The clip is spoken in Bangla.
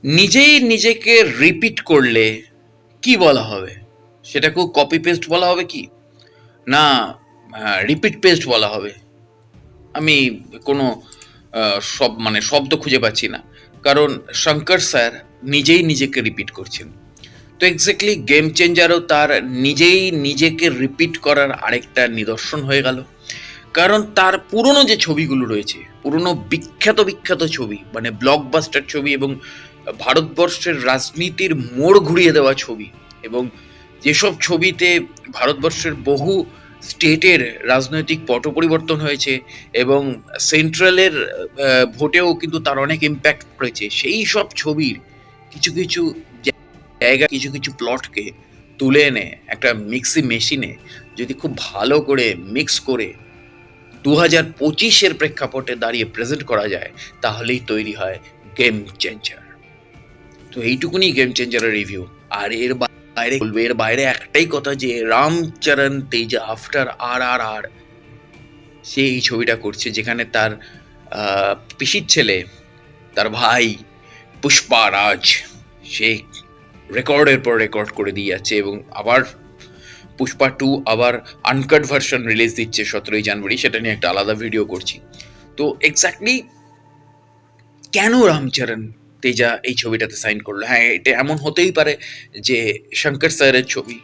নিজেই নিজেকে রিপিট করলে কি বলা হবে? সেটাকেও কপি পেস্ট বলা হবে কি? না রিপিট পেস্ট বলা হবে? আমি কোনো মানে শব্দ খুঁজে পাচ্ছি না। কারণ শঙ্কর স্যার নিজেই নিজেকে রিপিট করছেন। তো এক্স্যাক্টলি গেম চেঞ্জারও তার নিজেই নিজেকে রিপিট করার আরেকটা নিদর্শন হয়ে গেল। কারণ তার পুরনো যে ছবিগুলো রয়েছে, পুরনো বিখ্যাত বিখ্যাত ছবি, মানে ব্লকবাস্টার ছবি এবং ভারতবর্ষের রাজনীতির মোড় ঘুরিয়ে দেওয়া ছবি, এবং যেসব ছবিতে ভারতবর্ষের বহু স্টেটের রাজনৈতিক পট পরিবর্তন হয়েছে এবং সেন্ট্রালের ভোটেও কিন্তু তার অনেক ইম্প্যাক্ট পড়েছে, সেই সব ছবির কিছু কিছু জায়গা, কিছু কিছু প্লটকে তুলে এনে একটা মিক্সি মেশিনে যদি খুব ভালো করে মিক্স করে 2025-এর প্রেক্ষাপটে দাঁড়িয়ে প্রেজেন্ট করা যায়, তাহলেই তৈরি হয় গেম চেঞ্জার। তো এইটুকুনি গেম চেঞ্জারের রিভিউ। আর বাইরে বলবো, এর বাইরে একটাই কথা যে রামচরণ তেজা আফটার আর সে এই ছবিটা করছে, যেখানে তার পিসির ছেলে, তার ভাই পুষ্পা রাজ, সে রেকর্ডের পর রেকর্ড করে দিয়ে যাচ্ছে, এবং আবার পুষ্পা 2 আবার আনকাট ভার্সন রিলিজ দিচ্ছে 17ই জানুয়ারি, সেটা নিয়ে একটা আলাদা ভিডিও করছি। তো এক্স্যাক্টলি কেন রামচরণ তেজা এই ছবিটাতে সাইন করলো? হ্যাঁ, এটা এমন হতেই পারে যে শঙ্কর স্যারের ছবি,